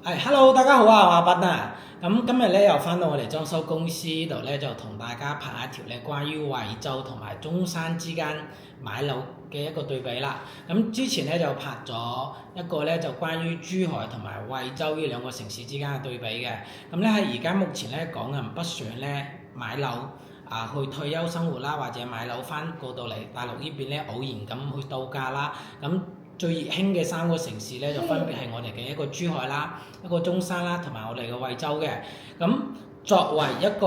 Hello，大家好啊，我阿斌啊。咁今日咧又翻到我哋裝修公司度咧，就同大家拍一條咧關於惠州同埋中山之間買樓嘅一個對比啦。咁之前咧就拍咗一個咧就關於珠海同埋惠州呢兩個城市之間嘅對比嘅。咁咧喺而家目前咧港人北上咧買樓去退休生活啦，或者買樓翻過到嚟大陸呢邊咧偶然咁去度假啦。咁最熱興嘅三個城市咧，就分別係我哋嘅一個珠海啦、一個中山啦，同埋我哋嘅惠州嘅。咁作為一個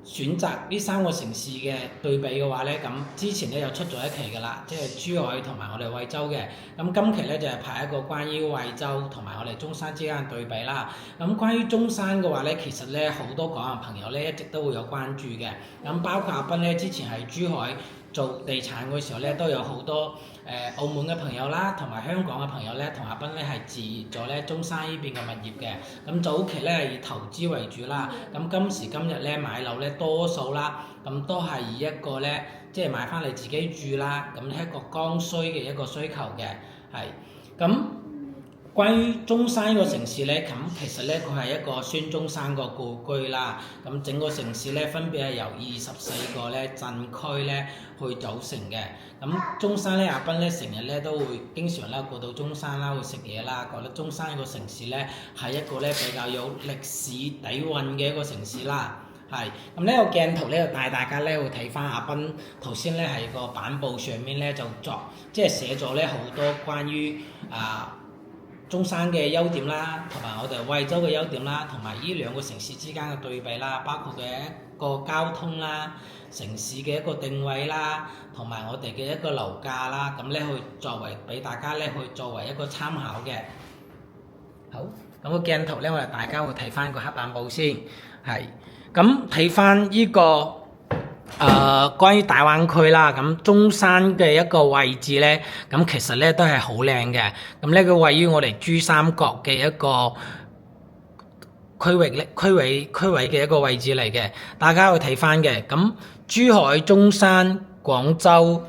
選擇呢三個城市嘅對比嘅話咧，咁之前咧又出咗一期㗎啦，即係珠海同埋我哋惠州嘅。咁今期咧就係拍一個關於惠州同埋我哋中山之間嘅對比啦。咁關於中山嘅話咧，其實咧好多港人朋友咧一直都會有關注嘅。咁包括阿斌咧之前喺珠海做地產嘅時候咧，都有好多澳門嘅朋友啦，同埋香港嘅朋友咧，同阿斌咧係置業咗咧中山呢邊嘅物業嘅。咁早期咧係以投資為主啦，咁今時今日咧買樓咧多數啦，咁都係以一個咧即係買翻嚟自己住啦，咁一個剛需嘅一個需求嘅，係咁。關於中山呢個城市咧，咁其實咧佢係一個孫中山個故居啦。咁整個城市咧分別係由24個咧鎮區咧去組成嘅。咁中山咧，阿斌咧成日咧都會經常咧過到中山啦，去食嘢啦，覺得中山呢個城市咧係一個咧比較有歷史底蘊嘅一個城市啦。係咁呢個鏡頭咧就帶大家咧去睇翻阿斌頭先咧喺個板報上面咧就即係寫咗咧好多關於中山嘅優點啦，同埋我哋惠州嘅優點啦，同埋呢兩個城市之間嘅對比啦，包括嘅一個交通啦、城市嘅一個定位啦，同埋我哋嘅一個樓價啦，咁咧去作為俾大家咧去作為一個參考嘅。好，咁個鏡頭咧，我哋大家會睇翻個黑板報先，係咁睇翻呢個。關於大灣區啦，咁中山嘅一個位置咧，咁其實咧都係好靚嘅。咁咧佢位於我哋珠三角嘅一個區域嘅一個位置嚟嘅，大家會睇翻嘅。咁珠海、中山、廣州、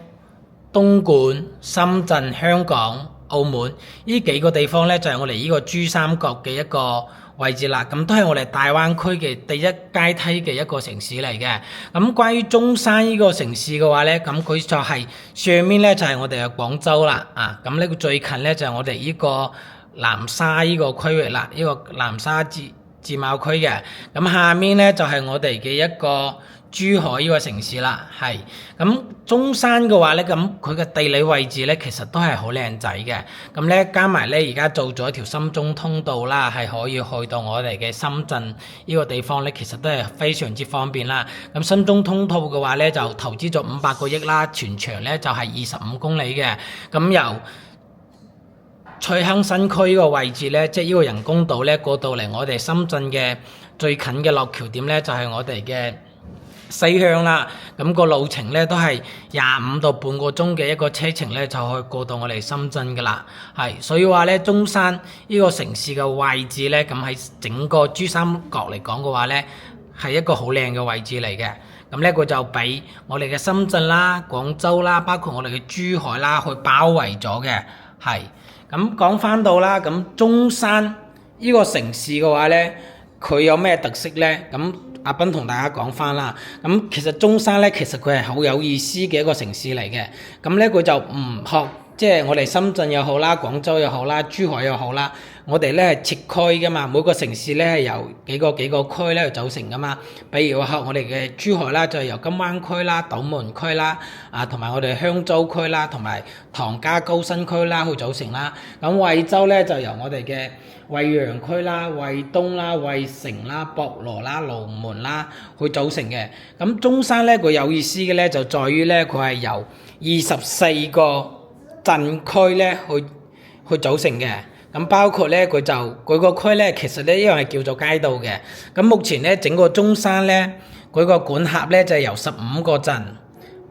東莞、深圳、香港、澳門呢幾個地方咧，就係我哋呢個珠三角嘅一個位置啦，咁都係我哋大灣區嘅第一階梯嘅一個城市嚟嘅。咁關於中山呢個城市嘅話咧，咁佢就係上面咧就係我哋嘅廣州啦，咁呢個最近咧就係我哋呢個南沙呢個區域啦，呢個南沙自貿區嘅。咁下面咧就係我哋嘅一個珠海呢個城市啦，係咁中山嘅話咧，咁佢嘅地理位置咧其實都係好靚仔嘅，咁咧加埋咧而家做咗一條深中通道啦，係可以去到我哋嘅深圳呢個地方咧，其實都係非常之方便啦。咁深中通道嘅話咧就投資咗500個億啦，全長咧就係25公里嘅，咁由翠亨新區呢個位置咧，即係呢個人工島咧過到嚟我哋深圳嘅最近嘅落橋點咧，就係我哋嘅西鄉啦，咁個路程咧都係25到半個鐘嘅一個車程咧，就可以過到我哋深圳噶啦。係，所以話咧，中山呢個城市嘅位置咧，咁喺整個珠三角嚟講嘅話咧，係一個好靚嘅位置嚟嘅。咁咧佢就俾我哋嘅深圳啦、廣州啦，包括我哋嘅珠海啦，去包圍咗嘅。係，咁講翻到啦，咁中山呢個城市嘅話咧，佢有咩特色咧？咁阿斌同大家講翻啦，咁其實中山咧，其實佢係好有意思嘅一個城市嚟嘅。咁咧佢就唔學，即係我哋深圳又好啦、廣州又好啦、珠海又好啦，我哋咧係設區噶嘛，每個城市咧係由幾個區咧去組成噶嘛。比如話我哋嘅珠海啦，就係由金灣區啦、斗門區啦，同埋我哋香洲區啦，同埋唐家高新區啦去組成啦。咁惠州咧就由我哋嘅惠陽區啦、惠東啦、惠城啦、博羅啦、龍門啦去組成嘅。咁中山咧佢有意思嘅咧就在於咧佢係由24個鎮區咧去組成嘅。咁包括咧佢個區咧其實咧一樣係叫做街道嘅。咁目前咧整個中山咧佢個管轄咧就係由15個鎮、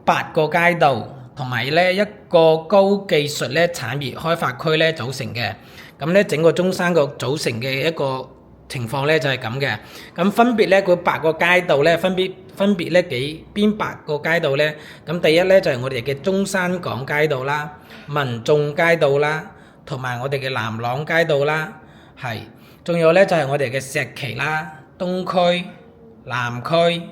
8個街道同埋咧一個高技術咧產業開發區咧組成嘅。咁咧整個中山個組成嘅一個情況咧就係咁嘅。咁分別咧佢8個街道咧分別咧邊8個街道咧？咁第一咧就係我哋嘅中山港街道啦、民眾街道啦，同埋我哋嘅南朗街道啦，係仲有咧就係我哋嘅石岐啦、東區、南區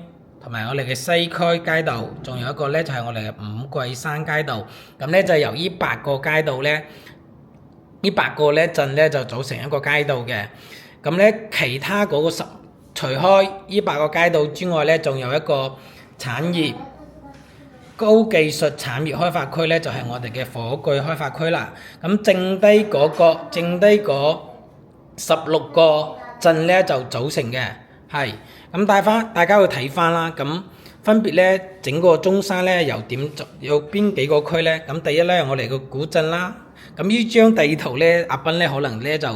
同埋我哋嘅西區街道，仲有一個咧就係我哋嘅五桂山街道。咁咧就由呢8個街道咧，呢8個咧鎮咧就組成一個街道嘅。咁咧其他嗰個除開呢8個街道之外咧，仲有一個產業高技術產業開發區咧，就係我哋嘅火炬開發區啦。咁剩低嗰16個鎮咧就組成嘅，係咁大家會睇翻啦。咁分別咧整個中山咧有邊幾個區咧？咁第一咧我哋個古鎮啦。咁呢張地圖咧，阿斌咧可能咧就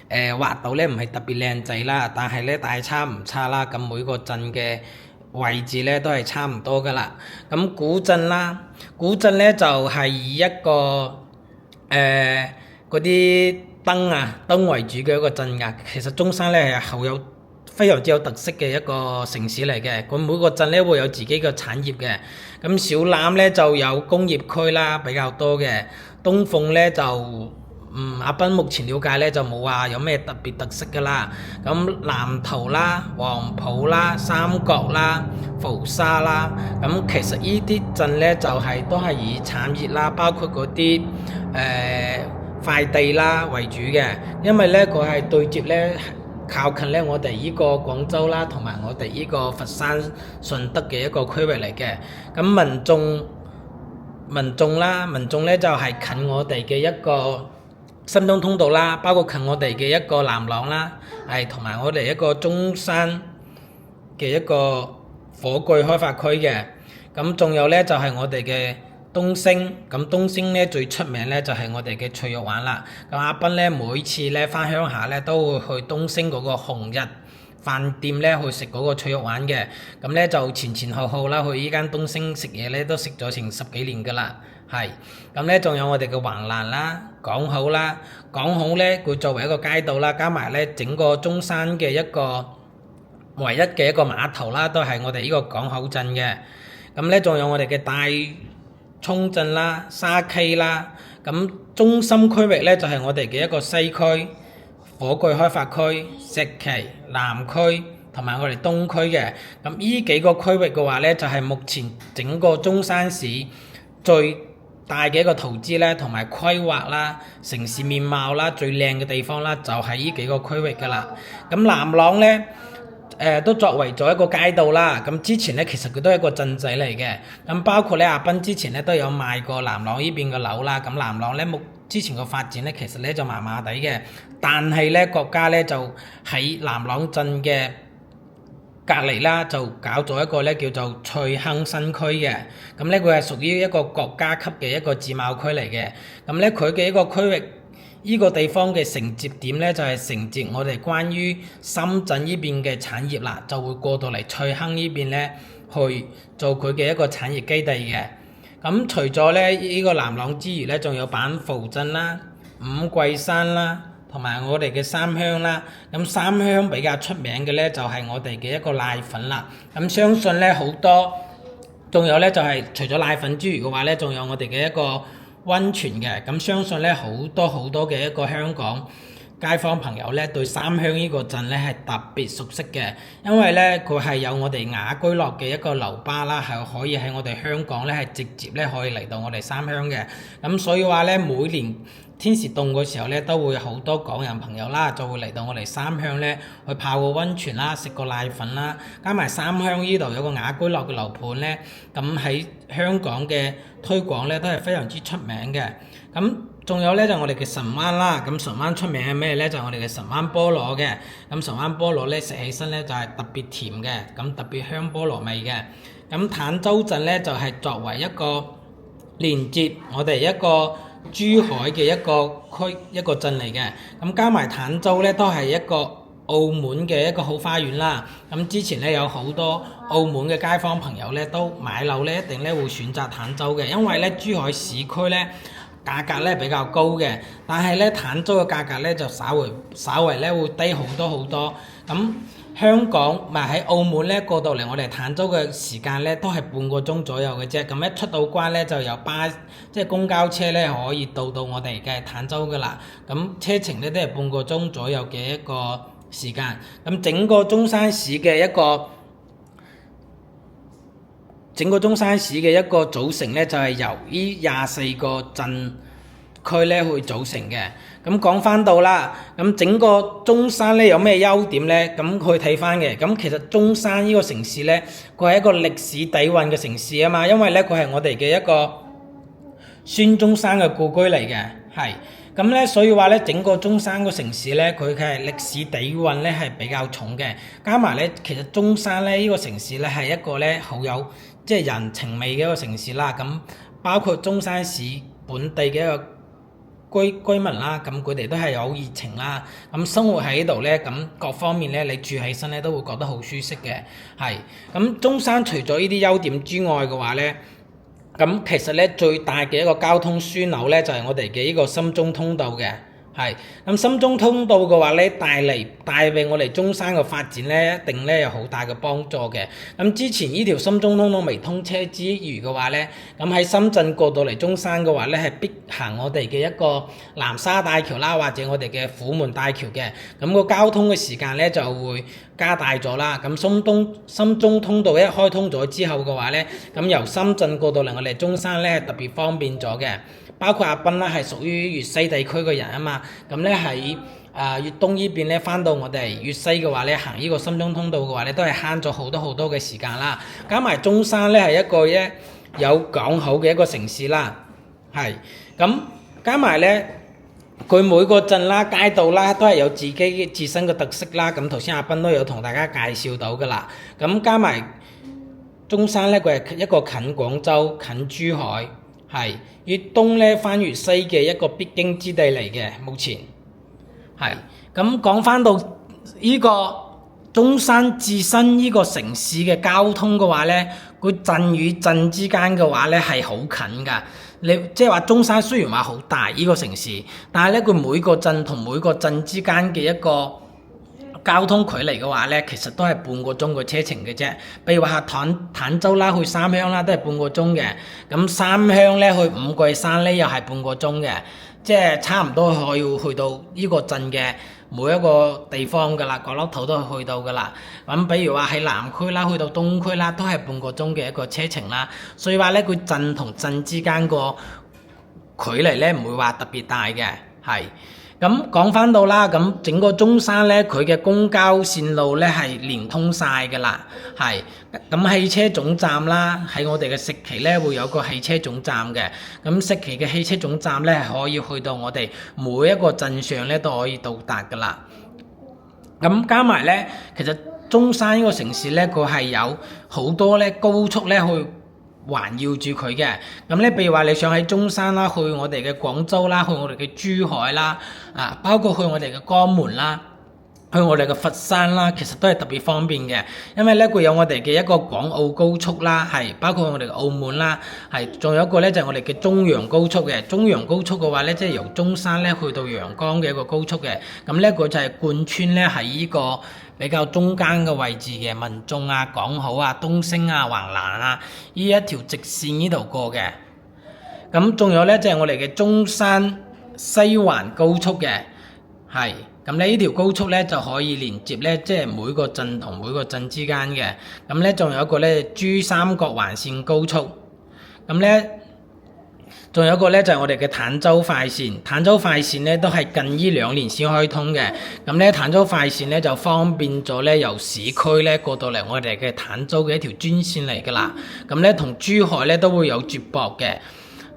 畫到咧唔係特別靚仔啦，但係咧大差唔差啦。咁每個鎮嘅位置咧都係差唔多噶啦。咁古鎮啦，古鎮咧就係以一個嗰啲燈為主嘅一個鎮噶。其實中山咧係非常之有特色嘅一個城市嚟嘅。佢每個鎮咧會有自己嘅產業嘅。咁小欖咧就有工業區啦，比較多嘅。東鳳咧就阿斌目前了解咧就冇話有咩特別特色噶啦。咁南圖啦、黃埔啦、三角啦、浮沙啦，咁其實呢啲鎮咧就都係以產業啦，包括嗰啲快遞啦為主嘅，因為咧佢係對接咧靠近咧我哋呢個廣州啦，同埋我哋呢個佛山順德嘅一個區域嚟嘅。咁民眾咧就係近我哋嘅一個新東通道啦，包括近我哋嘅一個南朗啦，同埋我哋一個中山嘅一個火炬開發區嘅。咁仲有咧就係我哋嘅東星。咁東星咧最出名咧就係我哋嘅脆肉鯇啦。咁阿斌咧每次咧翻鄉下咧都會去東星嗰個紅日飯店咧去食嗰個脆肉鯇嘅。咁咧就前後啦，去呢間東星食嘢咧都食咗成10幾年噶啦。咁咧仲有我哋嘅橫欄啦、港口啦。港口咧佢作為一個街道啦，加埋咧整個中山嘅一個唯一嘅一個碼頭啦，都係我哋呢個港口鎮嘅。咁咧仲有我哋嘅大涌鎮啦、沙溪啦。咁中心區域咧就係我哋嘅一個西區火炬開發區、石岐、南區同埋我哋東區嘅。咁呢幾個區域嘅話咧，就係目前整個中山市最大嘅一個投資咧，同埋規劃啦、城市面貌啦、最靚嘅地方啦，就係呢幾個區域噶啦。咁南朗咧，都作為咗一個街道啦。咁之前咧，其實佢都係一個鎮仔嚟嘅。咁包括咧，阿斌之前咧都有賣過南朗呢邊嘅樓啦。咁南朗咧之前個發展咧，其實咧就麻麻地嘅，但係咧國家咧就喺南朗鎮嘅隔離啦，就搞咗一個咧叫做翠亨新區嘅。咁咧佢係屬於一個國家級嘅一個自貿區嚟嘅。咁咧佢嘅一個區域，呢個地方嘅承接點咧就係承接我哋關於深圳呢邊嘅產業啦，就會過到嚟翠亨呢邊咧去做佢嘅一個產業基地嘅。咁除咗咧呢個南朗之餘咧，仲有板浮鎮啦、五桂山啦，同埋我哋嘅三鄉啦。咁三鄉比較出名嘅咧就係我哋嘅一個瀨粉啦。咁相信咧好多，仲有咧就係除咗瀨粉之餘嘅話咧，仲有我哋嘅一個溫泉嘅。咁相信咧好多嘅一個香港街坊朋友咧對三鄉呢個鎮咧係特別熟悉嘅，因為咧佢係有我哋雅居樂嘅一個樓巴啦，係可以喺我哋香港咧係直接咧可以嚟到我哋三鄉嘅。咁所以話咧每年天時凍嘅時候咧，都會好多港人朋友啦，就會嚟到我哋三鄉咧去泡個溫泉啦，食個瀨粉啦，加埋三鄉呢度有個雅居樂嘅樓盤咧，咁喺香港嘅推廣咧都係非常之出名嘅。咁仲有咧就我哋嘅神灣啦。咁神灣出名係咩咧？就我哋嘅神灣菠蘿嘅。咁神灣菠蘿咧食起身咧就係特別甜嘅，咁特別香菠蘿味嘅。咁坦洲鎮咧就係作為一個連接我哋一個珠海嘅一個鎮嚟嘅。咁加埋坦洲咧都係一個澳門嘅一個好花園啦。咁之前咧有好多澳門嘅街坊朋友咧都買樓咧一定咧會選擇坦洲嘅，因為咧珠海市區咧價格咧比較高嘅，但係咧坦州嘅價格咧就稍為咧會低好多好多。咁香港喺澳門咧過到嚟我哋坦州嘅時間咧都係半個鐘左右嘅啫。咁一出到關咧就有即係公交車咧可以到我哋嘅坦州噶啦。咁車程咧都係半個鐘左右嘅一個時間。咁整個中山市嘅一個組成咧就係由呢24個鎮區咧去組成嘅。咁講翻到啦，咁整個中山咧有咩優點咧？咁去睇翻嘅，咁其實中山呢個城市咧，佢係一個歷史底蘊嘅城市啊嘛，因為咧佢係我哋嘅一個孫中山嘅故居嚟嘅，係咁咧，所以話咧整個中山個城市咧，佢嘅歷史底蘊咧係比較重嘅，加埋咧其實中山咧呢個城市咧係一個咧好有即係人情味嘅一個城市啦。咁包括中山市本地嘅一個居民啦，咁佢哋都係有熱情啦，咁生活喺度咧，咁各方面咧，你住起身咧都會覺得好舒適嘅，係。咁中山除咗呢啲優點之外嘅話咧，咁其實咧最大嘅一個交通樞紐咧就係我哋嘅呢個深中通道嘅。係，咁深中通道嘅話咧，帶俾我哋中山嘅發展咧，一定咧有好大嘅幫助嘅。咁之前呢條深中通道未通車之餘嘅話咧，咁喺深圳過到嚟中山嘅話咧，係必行我哋嘅一個南沙大橋啦，或者我哋嘅虎門大橋嘅。咁個交通嘅時間咧就會加大咗啦。咁深中通道一開通咗之後嘅話咧，咁由深圳過到嚟我哋中山咧係特別方便咗嘅。包括阿斌啦，係屬於粵西地區嘅人啊嘛，咁咧喺粵東呢邊咧，翻到我哋粵西嘅話咧，行呢個深中通道嘅話咧，都係慳咗好多嘅時間啦。加埋中山咧係一個有港口嘅一個城市啦，係咁加埋咧，佢每個鎮啦、街道啦，都係有自己自身嘅特色啦。咁頭先阿斌都有同大家介紹到噶啦。咁加埋中山咧，佢係一個近廣州、近珠海。係粵東咧翻粵西嘅一個必經之地嚟嘅，目前係咁講翻到呢個中山自身呢個城市嘅交通嘅話咧，佢鎮與鎮之間嘅話咧係好近㗎。你即係話中山雖然話好大呢個城市，但係咧佢每個鎮同每個鎮之間嘅一個交通距離嘅話咧，其實都係半個鐘嘅車程嘅啫。譬如話坦州啦，去三鄉啦，都係半個鐘嘅。咁三鄉咧去五桂山咧，又係半個鐘嘅，即係差唔多可以去到呢個鎮嘅每一個地方噶啦，角落頭都去到噶啦。咁比如話喺南區啦，去到東區啦，都係半個鐘嘅一個車程啦。所以話咧，佢鎮同鎮之間個距離咧唔會話特別大嘅，係。咁講翻到啦，咁整個中山咧，佢嘅公交線路咧係連通晒㗎啦，係。咁汽車總站啦，喺我哋嘅石岐咧會有個汽車總站嘅。咁石岐嘅汽車總站咧係可以去到我哋每一個鎮上咧都可以到達㗎啦。咁加埋咧，其實中山呢個城市咧，佢係有好多咧高速咧去環繞住佢嘅。咁咧，譬如話你想喺中山啦，去我哋嘅廣州啦，去我哋嘅珠海啦，包括去我哋嘅江門啦，去我哋嘅佛山啦，其實都係特別方便嘅。因為咧，佢有我哋嘅一個港澳高速啦，係包括我哋嘅澳門啦，係仲有一個咧就係我哋嘅中洋高速嘅。中洋高速嘅話咧，即係由中山咧去到陽江嘅一個高速嘅。咁咧，佢就係貫穿咧喺呢個比較中間嘅位置嘅民眾啊、港口啊、東升啊、橫欄啊，呢一條直線呢度過嘅。咁仲有咧，就係我哋嘅中山西環高速嘅，係。咁咧呢條高速咧就可以連接咧，即係每個鎮同每個鎮之間嘅。咁咧仲有一個咧珠三角環線高速。咁咧仲有一個咧就係我哋嘅坦州快線。坦州快線咧都係近呢2年先開通嘅。咁咧坦州快線咧就方便咗咧由市區咧過到嚟我哋嘅坦州嘅一條專線嚟㗎啦。咁咧同珠海咧都會有接駁嘅。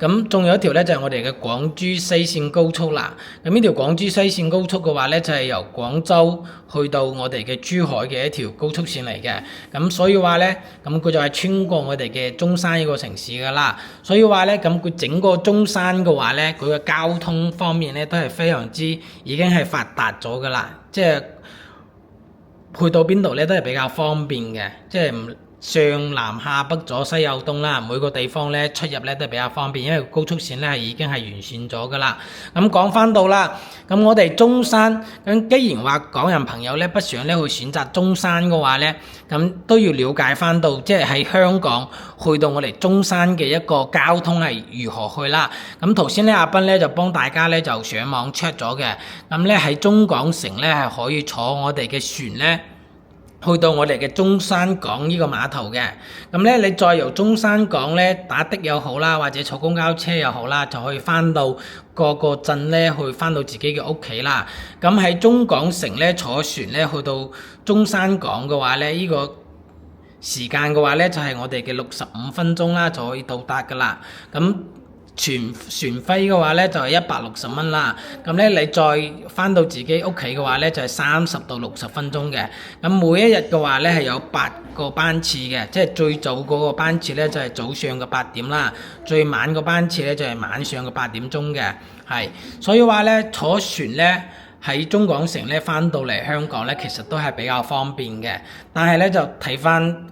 咁仲有一條咧就係我哋嘅廣珠西線高速啦。咁呢條廣珠西線高速嘅話咧就係由廣州去到我哋嘅珠海嘅一條高速線嚟嘅。咁所以話咧，咁佢就係穿過我哋嘅中山呢個城市噶啦。所以話咧，咁佢整個中山嘅話咧，佢嘅交通方面咧都係非常之已經係發達咗噶啦。即係去到邊度咧都係比較方便嘅，即係上南下北左西右東啦，每個地方咧出入咧都比較方便，因為高速線咧已經係完善咗噶啦。咁講翻到啦，咁我哋中山咁，既然話港人朋友咧不想咧去選擇中山嘅話咧，咁都要了解翻到，即係喺香港去到我哋中山嘅一個交通係如何去啦。咁頭先咧阿斌咧就幫大家咧就上網 check 咗嘅，咁咧喺中港城咧係可以坐我哋嘅船咧，去到我哋嘅中山港呢個碼頭嘅，咁咧你再由中山港咧打的又好啦，或者坐公交車又好啦，就可以翻到各個鎮咧，去翻到自己嘅屋企啦。咁喺中港城咧坐船咧去到中山港嘅話咧，呢個時間嘅話咧就係我哋嘅65分鐘啦，就可以到達噶啦。咁船費嘅話咧就係160蚊啦，咁咧你再翻到自己屋企嘅話咧就係30到60分鐘嘅。咁每一日嘅話咧係有8個班次嘅，即係最早嗰個班次咧就係早上嘅8點啦，最晚個班次咧就係晚上嘅8點鐘嘅，係。所以話咧坐船咧喺中港城咧翻到嚟香港咧其實都係比較方便嘅，但係咧就睇翻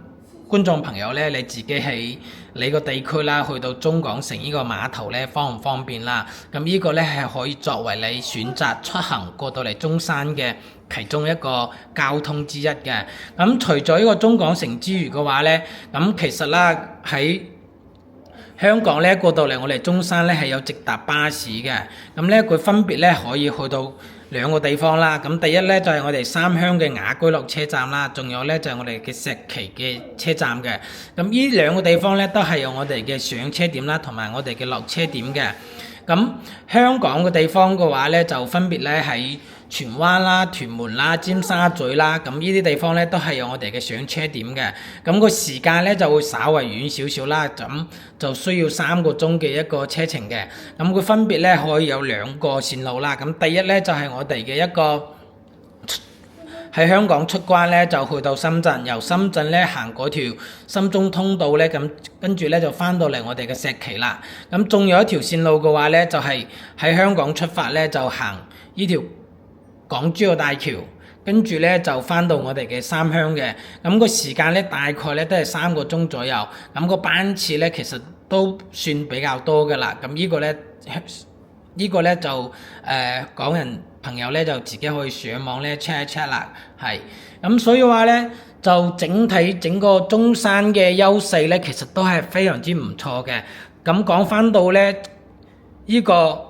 觀眾朋友咧，你自己喺你個地區啦，去到中港城呢個碼頭咧，方唔方便啦？咁呢個咧係可以作為你選擇出行過到嚟中山嘅其中一個交通之一嘅。咁除咗呢個中港城之餘嘅話咧，咁其實啦喺香港咧過到嚟我哋中山咧係有直達巴士嘅，咁咧佢分別咧可以去到2個地方啦。咁第一咧就係我哋三鄉嘅雅居樂車站啦，仲有咧就係我哋嘅石岐嘅車站嘅。咁呢2個地方咧都係有我哋嘅上車點啦，同埋我哋嘅落車點嘅。咁香港嘅地方嘅話咧，就分別咧喺荃灣啦、屯門啦、尖沙咀啦，咁呢啲地方咧都係有我哋嘅上車點嘅。咁個時間咧就會稍為遠少少啦，咁就需要3個鐘嘅一個車程嘅。咁佢分別咧可以有2個線路啦。咁第一咧就係我哋嘅一個喺香港出關咧，就去到深圳，由深圳咧行嗰條深中通道咧，咁跟住咧就翻到嚟我哋嘅石岐啦。咁仲有一條線路嘅話咧，就係喺香港出發咧，就行呢條港珠澳大橋，跟住咧就翻到我哋嘅三鄉嘅。咁個時間咧大概咧都係3個鐘左右。咁個班次咧其實都算比較多㗎啦。咁呢個咧就港人朋友咧就自己可以上網咧 check 一 check 啦，係。咁所以話咧就整個中山嘅優勢咧，其實都係非常之唔錯嘅。咁講翻到咧呢個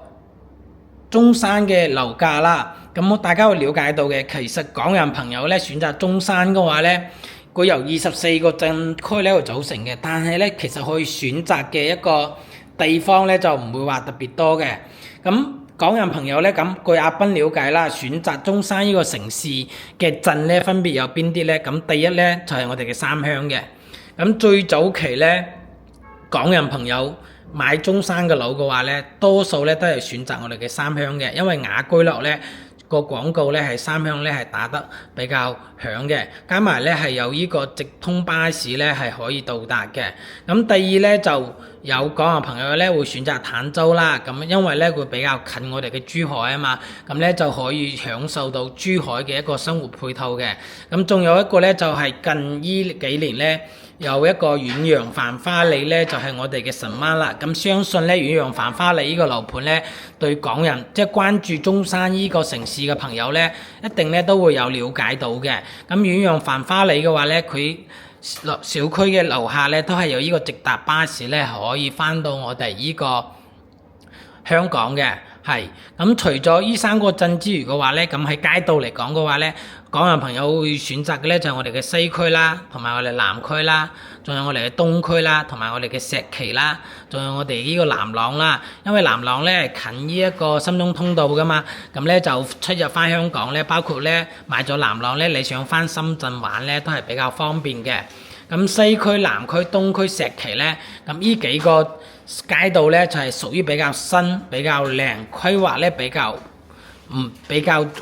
中山嘅樓價啦，咁大家會了解到嘅，其實港人朋友咧選擇中山嘅話咧，佢由24個鎮區咧去組成嘅，但係咧其實可以選擇嘅一個地方咧就唔會話特別多嘅。咁港人朋友咧，咁據阿斌了解啦，選擇中山呢個城市嘅鎮咧，分別有邊啲咧？咁第一咧就係我哋嘅三鄉嘅。咁最早期咧，港人朋友買中山嘅樓嘅話咧，多數咧都係選擇我哋嘅三鄉嘅，因為雅居樂咧個廣告咧係三鄉咧係打得比較響嘅，加埋咧係有呢個直通巴士咧係可以到達嘅。咁第二咧就有港人朋友咧會選擇坦洲啦，咁因為咧會比較近我哋嘅珠海啊嘛，咁咧就可以享受到珠海嘅一個生活配套嘅。咁仲有一個咧就係近呢幾年咧有一個遠洋繁花里咧，就係我哋嘅神灣啦。咁相信咧遠洋繁花里呢個樓盤咧，對港人即係關注中山呢個城市嘅朋友咧，一定咧都會有了解到嘅。咁遠洋繁花里嘅話咧，佢小區嘅樓下咧都係有呢個直達巴士咧，可以翻到我哋呢個香港嘅。係咁，除咗呢3個鎮之餘嘅話咧，咁喺街道嚟講嘅話咧，港人朋友會選擇嘅咧就係我哋嘅西區啦，同埋我哋南區啦，仲有我哋嘅東區啦，同埋我哋嘅石岐啦，仲有我哋呢個南朗啦。因為南朗咧係近呢一個深中通道噶嘛，咁咧就出入翻香港咧，包括咧買咗南朗咧，你想翻深圳玩咧都係比較方便嘅。咁西區、南區、東區、石岐咧，咁呢幾個街道咧就係屬於比較新、比較靚、規劃咧比較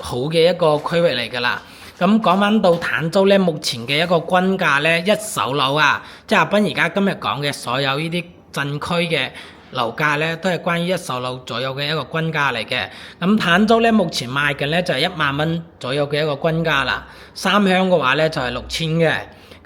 好嘅一個區域嚟㗎啦。咁講翻到坦洲咧，目前嘅一個均價咧，一手樓啊，即係阿斌而家今日講嘅所有呢啲鎮區嘅樓價咧，都係關於一手樓左右嘅一個均價嚟嘅。咁坦洲咧目前賣緊咧就係1萬蚊左右嘅一個均價啦。三鄉嘅話咧就係6000嘅。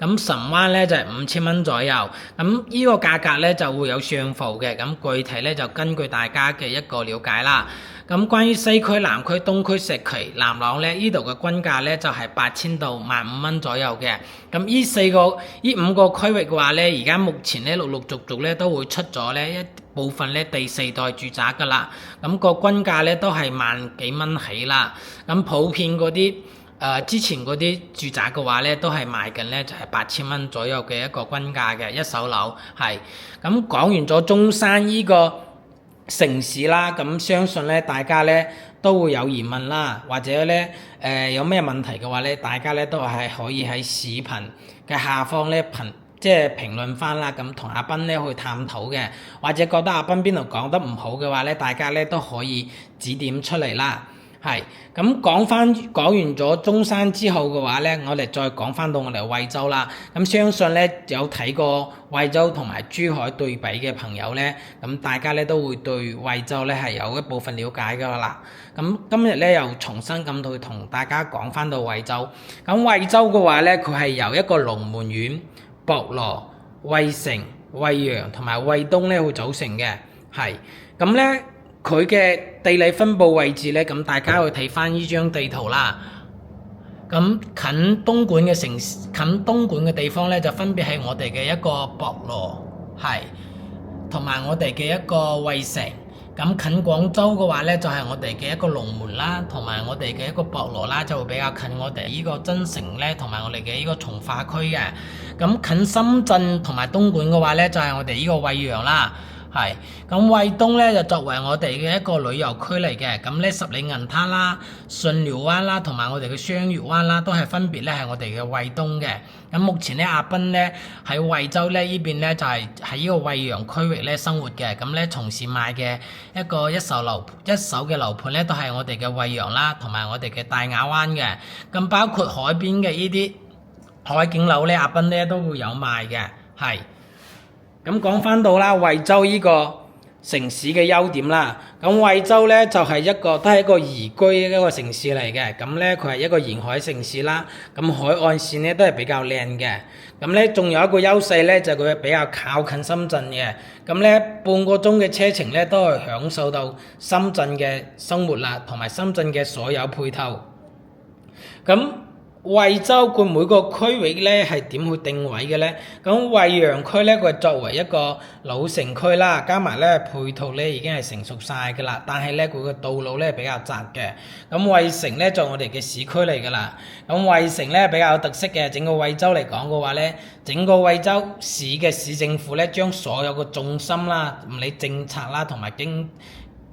咁神灣咧就係5000蚊左右。咁呢個價格咧就會有上浮嘅，咁具體咧就根據大家嘅一個了解啦。咁關於西區、南區、東區、石岐、南朗咧，呢度嘅均價咧就係8000到15000蚊左右嘅。咁呢5個區域嘅話咧，而家目前咧陸陸續續咧都會出咗咧一部分咧第4代住宅噶啦。咁個均價咧都係萬幾蚊起啦。咁普遍嗰啲之前嗰啲住宅嘅話咧，都係賣緊咧就係8000蚊左右嘅一個均價嘅一手樓係。咁講完咗中山呢個城市啦，咁相信咧大家咧都會有疑問啦，或者咧有咩問題嘅話咧，大家咧都係可以喺視頻嘅下方咧評論翻啦，咁同阿斌咧去探討嘅，或者覺得阿斌邊度講得唔好嘅話咧，大家咧都可以指點出嚟啦。係咁講完咗中山之後嘅話咧，我哋再講翻到我哋惠州啦。咁相信咧有睇過惠州同埋珠海對比嘅朋友咧，咁大家咧都會對惠州咧係有一部分了解噶啦。咁今日咧又重新咁去同大家講翻到惠州。咁惠州嘅話咧，佢係由一個龍門縣、博羅、惠城、惠陽同埋惠東咧去組成嘅。係咁咧。佢嘅地理分佈位置咧，咁大家去睇翻呢張地圖啦。咁近東莞嘅城市，近東莞嘅地方咧，就分別係我哋嘅一個博羅，係同埋我哋嘅一個惠城。咁近廣州嘅話咧，就係我哋嘅一個龍門啦，同埋我哋嘅一個博羅啦，就會比較近我哋呢個增城咧，同埋我哋嘅呢個從化區嘅。咁近深圳同埋東莞嘅話咧，就係我哋呢個惠陽啦。係咁，惠東咧就作為我哋嘅一個旅遊區嚟嘅，咁咧十里銀灘啦、巽寮灣啦，同埋我哋嘅雙月灣啦，都係分別咧係我哋嘅惠東嘅。咁目前咧阿斌咧喺惠州咧呢邊咧就係喺呢個惠陽區域咧生活嘅，咁咧從事賣嘅一個一手嘅樓盤咧都係我哋嘅惠陽啦，同埋我哋嘅大雅灣嘅。咁包括海邊嘅呢啲海景樓咧，阿斌咧都會有賣嘅，係。咁講翻到啦，惠州呢個城市嘅優點啦，咁惠州咧就係都係一個宜居嘅一個城市嚟嘅，咁咧佢係一個沿海城市啦，咁海岸線咧都係比較靚嘅，咁咧仲有一個優勢咧就佢比較靠近深圳嘅，咁咧半個鐘嘅車程咧都係享受到深圳嘅生活啦，同埋深圳嘅所有配套，咁。惠州佢每個區域咧係點去定位嘅咧？咁惠陽區咧佢作為一個老城區啦，加埋咧配套咧已經係成熟晒㗎啦，但係咧佢嘅道路咧比較窄嘅。咁惠城咧就我哋嘅市區嚟㗎啦。咁惠城咧比較有特色嘅，整個惠州嚟講嘅話咧，整個惠州市嘅市政府咧將所有嘅重心啦、唔理政策啦同埋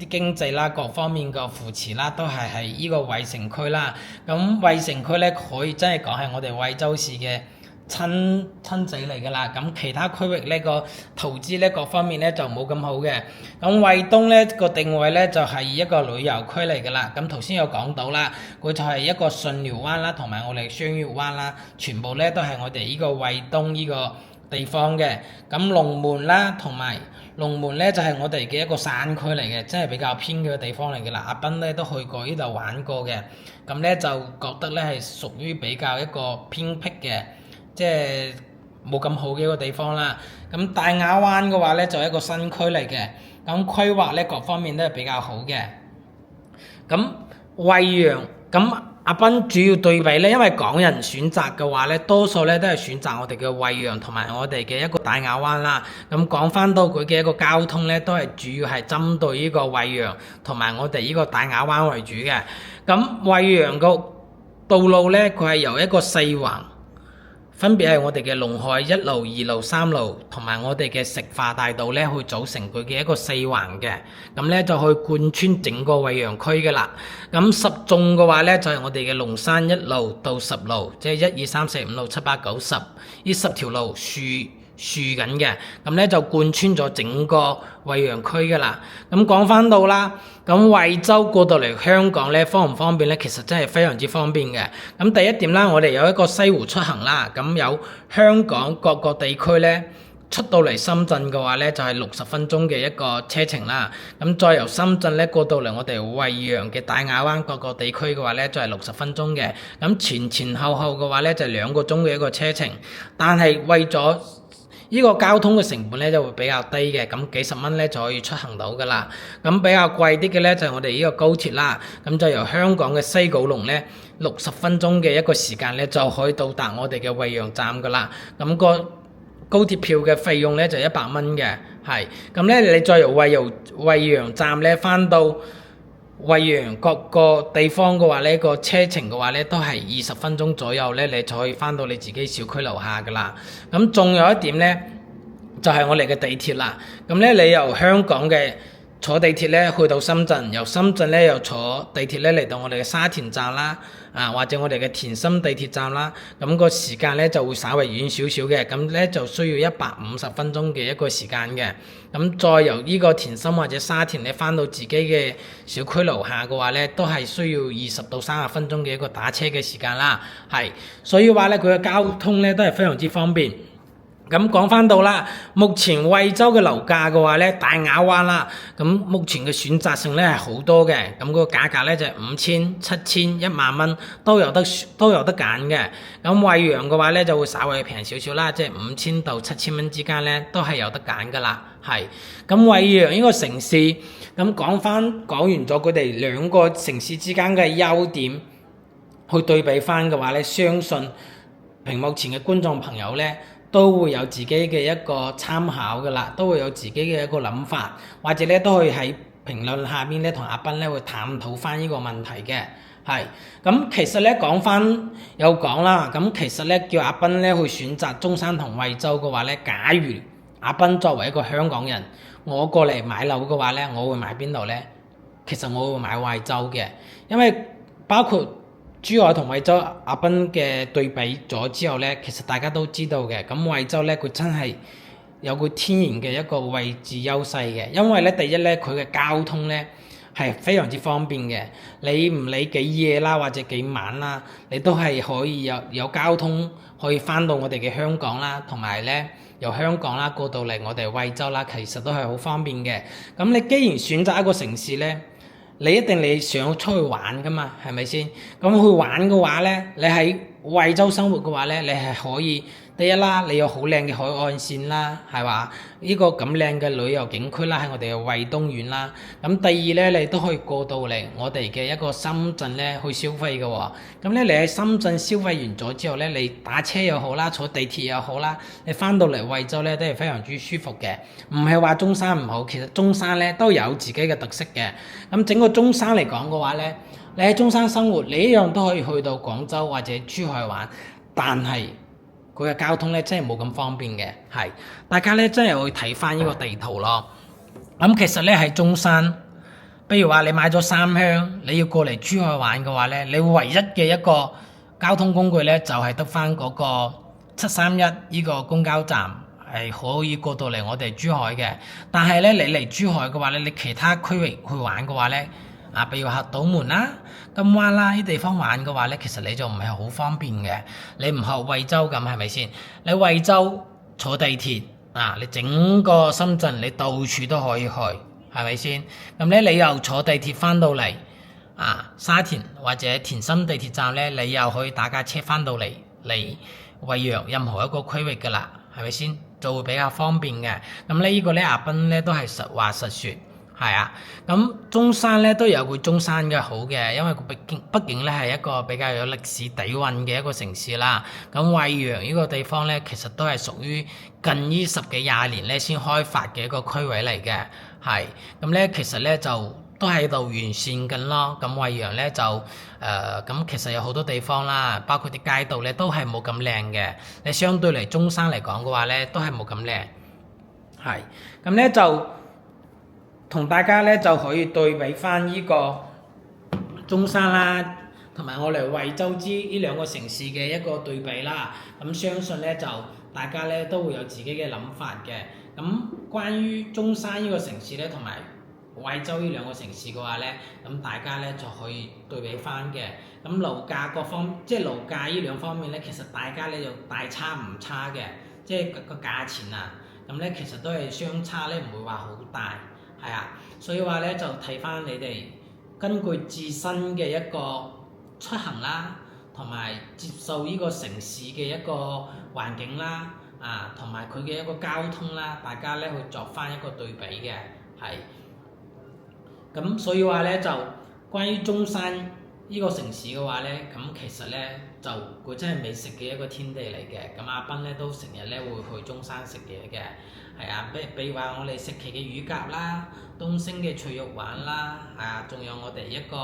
經濟啦，各方面嘅扶持啦，都係喺呢個惠城區啦。咁惠城區咧，可以真係講係我哋惠州市嘅親仔嚟㗎啦。咁其他區域呢個投資咧，各方面咧就冇咁好嘅。咁惠東咧個定位咧就係一個旅遊區嚟㗎啦。咁頭先有講到啦，佢就係一個巽寮灣啦，同埋我哋雙月灣啦，全部咧都係我哋呢個惠東呢個地方嘅。咁龍門啦，同埋龍門咧就係我哋嘅一個山區嚟嘅，真係比較偏嘅地方嚟嘅啦。阿斌咧都去過呢度玩過嘅，咁咧就覺得咧係屬於比較一個偏僻嘅，即係冇咁好嘅一個地方啦。咁大雅灣嘅話咧就係一個新區嚟嘅，咁規劃咧各方面都係比較好嘅。咁惠陽咁。阿斌主要對比咧，因為港人選擇嘅話咧，多數咧都係選擇我哋嘅惠陽同埋我哋嘅一個大雅灣啦。咁講翻到佢嘅一個交通咧，都係主要係針對呢個惠陽同埋我哋呢個大雅灣為主嘅。咁惠陽個道路咧，佢係由一個四橫，分別係我哋嘅龍海1路、2路、3路，同埋我哋嘅石化大道咧，去組成佢嘅一個四橫嘅，咁咧就去貫穿整個惠陽區嘅啦。咁十縱嘅話咧，就係我哋嘅龍山1路到10路，即係1、2、3、4、5、6、7、8、9、10呢10條路豎緊嘅，咁咧就貫穿咗整個惠陽區嘅啦。咁講翻到啦，咁惠州過到嚟香港咧方唔方便咧？其實真係非常之方便嘅。咁第一點啦，我哋有一個西湖出行啦，咁有香港各個地區咧出到嚟深圳嘅話咧，就係60分鐘嘅一個車程啦。咁再由深圳咧過到嚟我哋惠陽嘅大亞灣各個地區嘅話咧，就係60分鐘嘅。咁前後嘅話咧，就係2個鐘嘅一個車程。但係為咗呢個交通嘅成本咧就會比較低嘅，咁幾十蚊咧就可以出行到噶啦。咁比較貴啲嘅咧就係我哋呢個高鐵啦。咁就由香港嘅西九龍咧60分鐘嘅一個時間咧就可以到達我哋嘅惠陽站噶啦。咁個高鐵票嘅費用咧就100蚊嘅，係。咁咧你再由惠陽站咧翻到惠陽各個地方嘅話呢，個車程嘅話呢，都係20分鐘左右呢，你就可以翻到你自己小區樓下噶啦。咁仲有一點呢，就係我哋嘅地鐵啦。咁呢，你由香港嘅坐地鐵呢去到深圳，由深圳呢又坐地鐵呢嚟到我哋嘅沙田站啦，或者我哋嘅田心地鐵站啦。咁個時間呢就會稍微遠少少嘅，咁呢就需要150分鐘嘅一個時間嘅。咁再由呢個田心或者沙田呢翻到自己嘅小區樓下嘅話呢，都係需要20到30分鐘嘅一個打車嘅時間啦。係，所以話呢，佢嘅交通呢都係非常之方便。咁講翻到啦，目前惠州嘅樓價嘅話咧，大亞灣啦，咁目前嘅選擇性咧係好多嘅，咁個價格咧就係5000、7000、10000蚊都有得揀嘅。咁惠陽嘅話咧就會稍微平少少啦，即係5000到7000蚊之間咧都係有得揀噶啦。係，咁惠陽呢個城市，咁講完咗佢哋兩個城市之間嘅優點，去對比翻嘅話咧，相信屏幕前嘅觀眾朋友咧，都會有自己嘅一個參考噶啦，都會有自己嘅一個諗法，或者咧都可以喺評論下面咧同阿斌咧會探討翻呢個問題嘅。係，咁其實咧講啦，咁其實咧叫阿斌咧去選擇中山同惠州嘅話咧，假如阿斌作為一個香港人，我過嚟買樓嘅話咧，我會買邊度咧？其實我會買惠州嘅，因為包括珠海同惠州阿斌嘅對比咗之後呢，其實大家都知道嘅。咁惠州呢，佢真係有個天然嘅一個位置優勢嘅，因為呢，第一呢，佢嘅交通呢係非常之方便嘅。你唔理幾夜啦，或者幾晚啦，你都係可以有交通可以翻到我哋嘅香港啦，同埋呢由香港啦過到嚟我哋惠州啦，其實都係好方便嘅。咁你既然選擇一個城市呢，你一定你想出去玩噶嘛，係咪先？咁去玩嘅話呢，你喺惠州生活嘅話呢，你係可以第一啦，你有好靚嘅海岸線啦，係嘛？呢個咁靚嘅旅遊景區啦，喺我哋嘅惠東縣啦。咁第二呢，你都可以過到嚟我哋嘅一個深圳呢去消費嘅喎。咁呢，你喺深圳消費完咗之後呢，你打車又好啦，坐地鐵又好啦，你翻到嚟惠州呢都係非常之舒服嘅。唔係話中山唔好，其實中山呢都有自己嘅特色嘅。咁整個中山嚟講嘅話呢，你喺中山生活，你一樣都可以去到廣州或者珠海玩，但係佢嘅交通咧真係冇咁方便嘅。係，大家咧真係去睇翻呢個地圖咯。咁其實咧喺中山，比如話你買咗三鄉，你要過嚟珠海玩嘅話咧，你唯一嘅一個交通工具咧就係得翻嗰個731呢個公交站係可以過到嚟我哋珠海嘅。但係咧你嚟珠海嘅話咧，你其他區域去玩嘅話咧，比如話島門啦、金灣啦呢地方玩嘅話咧，其實你就唔係好方便嘅。你唔學惠州咁係咪先？你惠州坐地鐵你整個深圳你到處都可以去，係咪先？咁咧你又坐地鐵翻到嚟沙田或者田心地鐵站咧，你又可以打架車翻到嚟惠陽任何一個區域噶啦，係咪先？就會比較方便嘅。咁呢個咧阿斌咧都係實話實說。係啊，咁中山咧都有佢中山嘅好嘅，因為佢畢竟咧係一個比較有歷史底蘊嘅一個城市啦。咁惠陽呢個地方咧，其實都係屬於近呢10幾20年咧先開發嘅一個區位嚟嘅。係，咁咧其實咧就都喺度完善緊咯。咁惠陽咧就咁其實有好多地方啦，包括啲街道咧都係冇咁靚嘅。你相對嚟中山嚟講嘅話咧，都係冇咁靚。係，咁咧就同大家咧就可以對比翻呢個中山啦，同埋我哋惠州之呢兩個城市嘅一個對比啦。咁相信咧就大家咧都會有自己嘅諗法嘅。咁關於中山呢個城市咧，同埋惠州呢兩個城市嘅話咧，咁大家咧就可以對比翻嘅。咁樓價即係樓價呢兩方面咧，其實大家咧就大差唔差嘅，即係個價錢咁咧其實都係相差咧唔會話好大，係啊，所以話咧就睇翻你哋根據自身嘅一個出行啦，同埋接受呢個城市嘅一個環境啦，同埋佢嘅一個交通啦，大家咧去作翻一個對比嘅，係。咁所以話咧就關於中山呢個城市嘅話咧，咁其實咧就佢真係美食嘅一個天地嚟嘅。咁阿斌咧都成日咧會去中山食嘢嘅，係啊，比如話我哋食期嘅乳鴿啦，東星嘅脆肉丸啦，仲有我哋一個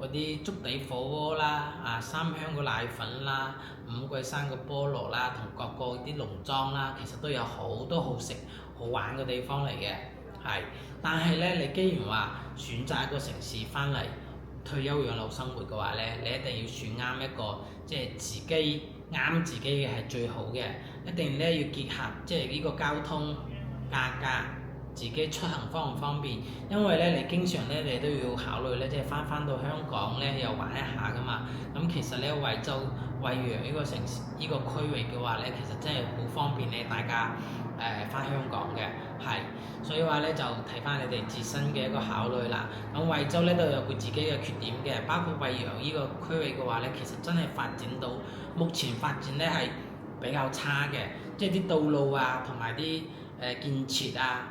嗰啲粥底火鍋啦，三香嘅奶粉啦，五桂山嘅菠蘿啦，同各個啲農莊啦，其實都有好多好食好玩嘅地方嚟嘅，係。但係咧，你既然話選擇一個城市翻嚟退休養老生活嘅話咧，你一定要選啱一個即係自己啱自己嘅係最好嘅，一定咧要結合即係呢個交通價格，自己出行方唔方便，因為咧你經常咧你都要考慮咧，即係翻到香港咧又玩一下噶嘛。咁其實咧惠州惠陽呢個城市呢個區域嘅話咧，其實真係好方便咧大家翻香港嘅，係。所以話咧就睇翻你哋自身嘅一個考慮啦。咁惠州咧都有佢自己嘅缺點嘅，包括惠陽呢個區域嘅話咧，其實真係發展到目前發展咧係比較差嘅，即係啲道路啊同埋啲建設啊，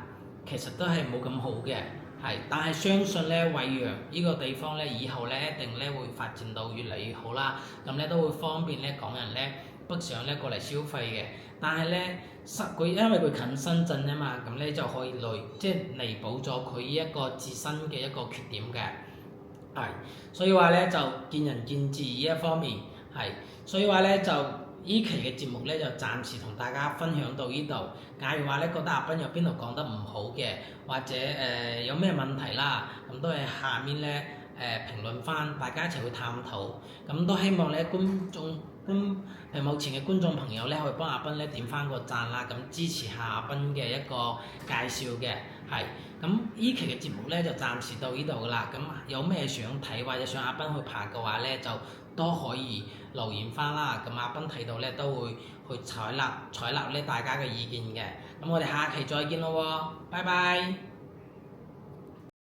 其實都係冇咁好嘅，係。但係相信咧惠陽呢個地方咧以後咧一定咧會發展到越嚟越好啦，咁咧都會方便咧港人咧北上咧過嚟消費嘅。但係咧佢因為佢近深圳啊嘛，咁咧就可以即係彌補咗佢呢一個自身嘅一個缺點嘅，係。所以話咧就見仁見智呢一方面，係。所以話咧就依期嘅節目咧就暫時同大家分享到呢度。假如話咧覺得阿斌有邊度講得唔好嘅，或者有咩問題啦，咁都係下面咧評論翻，大家一齊去探討。咁都希望咧目前嘅觀眾朋友咧，可以幫阿斌咧點翻個讚啦，咁支持下阿斌嘅一個介紹嘅，係。咁依期嘅節目咧就暫時到呢度噶啦。咁有咩想睇或者想阿斌去拍嘅話咧，就都可以留言翻啦。咁阿斌睇到咧都會去採納咧大家嘅意見嘅。咁我哋下期再見咯喎，拜拜。